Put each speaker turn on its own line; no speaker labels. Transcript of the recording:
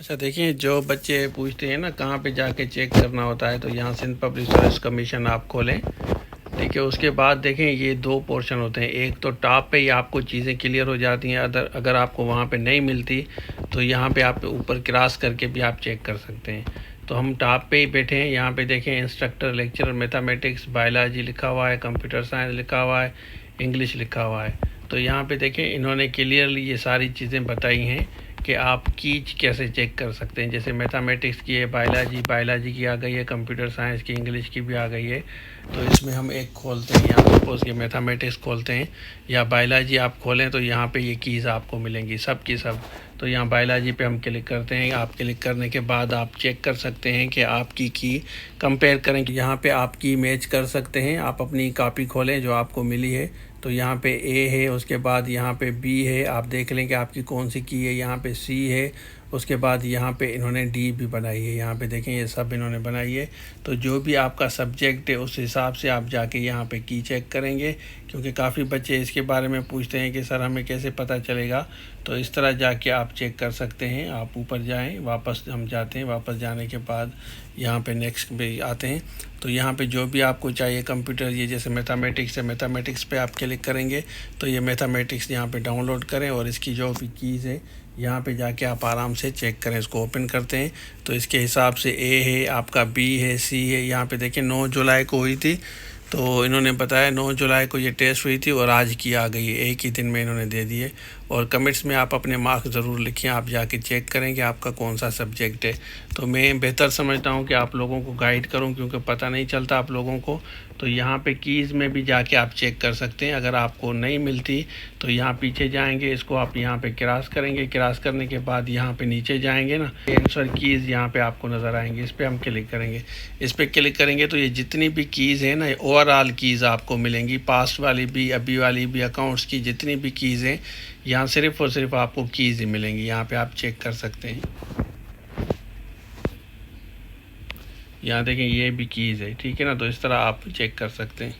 अच्छा देखिए, जो बच्चे पूछते हैं ना कहाँ पे जाके चेक करना होता है, तो यहाँ सिंध पब्लिक सर्विस कमीशन आप खोलें। ठीक है, उसके बाद देखें ये दो पोर्शन होते हैं। एक तो टॉप पे ही आपको चीज़ें क्लियर हो जाती हैं, अगर आपको वहाँ पे नहीं मिलती तो यहाँ पे आप ऊपर क्रॉस करके भी आप चेक कर सकते हैं। तो हम टॉप पे ही बैठे हैं। यहाँ पे देखें इंस्ट्रक्टर, लेक्चरर, मैथमेटिक्स, बायोलॉजी लिखा हुआ है, कंप्यूटर साइंस लिखा हुआ है, इंग्लिश लिखा हुआ है। तो यहाँ पे देखें इन्होंने क्लियरली ये सारी चीज़ें बताई हैं कि आप कीज कैसे चेक कर सकते हैं। जैसे मैथमेटिक्स की है, बायोलॉजी की आ गई है, कंप्यूटर साइंस की, इंग्लिश की भी आ गई है। तो इसमें हम एक खोलते हैं, यहाँ सपोज ये मैथमेटिक्स खोलते हैं या बायोलॉजी आप खोलें तो यहाँ पे ये कीज़ आपको मिलेंगी सब की सब। तो यहाँ बायोलॉजी पे हम क्लिक करते हैं। आप क्लिक करने के बाद आप चेक कर सकते हैं कि आपकी की कंपेयर करें कि यहाँ पे आपकी इमेज कर सकते हैं। आप अपनी कॉपी खोलें जो आपको मिली है, तो यहाँ पे ए है, उसके बाद यहाँ पे बी है, आप देख लें कि आपकी कौन सी की है। यहाँ पे सी है, उसके बाद यहाँ पे इन्होंने डी भी बनाई है। यहाँ पे देखें ये सब इन्होंने बनाई है। तो जो भी आपका सब्जेक्ट है उस हिसाब से आप जाके यहाँ पे की चेक करेंगे, क्योंकि काफ़ी बच्चे इसके बारे में पूछते हैं कि सर हमें कैसे पता चलेगा। तो इस तरह जाके आप चेक कर सकते हैं। आप ऊपर जाएं, वापस हम जाते हैं, वापस जाने के बाद यहाँ पे नेक्स्ट पे आते हैं। तो यहाँ पे जो भी आपको चाहिए कंप्यूटर, ये जैसे मैथमेटिक्स है, मैथमेटिक्स पे आप क्लिक करेंगे तो ये मैथमेटिक्स यहाँ पे डाउनलोड करें और इसकी जो भी कीज़ है यहाँ पे जाके आप आराम से चेक करें। इसको ओपन करते हैं तो इसके हिसाब से ए है, आपका बी है, सी है। यहाँ पे देखिए 9 जुलाई को हुई थी, तो इन्होंने बताया 9 जुलाई को ये टेस्ट हुई थी और आज की आ गई है, एक ही दिन में इन्होंने दे दिए। और कमेंट्स में आप अपने मार्क्स ज़रूर लिखें, आप जाके चेक करें कि आपका कौन सा सब्जेक्ट है। तो मैं बेहतर समझता हूँ कि आप लोगों को गाइड करूँ, क्योंकि पता नहीं चलता आप लोगों को। तो यहाँ पे कीज़ में भी जाके आप चेक कर सकते हैं। अगर आपको नहीं मिलती तो यहाँ पीछे जाएंगे, इसको आप यहाँ पे क्रॉस करेंगे। क्रॉस करने के बाद यहाँ पे नीचे जाएंगे ना, आंसर कीज़ यहाँ पे आपको नज़र आएंगे। इस पर हम क्लिक करेंगे। इस पर क्लिक करेंगे तो ये जितनी भी कीज़ हैं ना, ओवरऑल कीज़ आपको मिलेंगी, पास्ट वाली भी, अभी वाली भी, अकाउंट्स की जितनी भी कीज़ हैं, यहाँ सिर्फ़ और सिर्फ आपको कीज़ ही मिलेंगी। यहाँ पे आप चेक कर सकते हैं। यहाँ देखें ये भी कीज़ है, ठीक है ना। तो इस तरह आप चेक कर सकते हैं।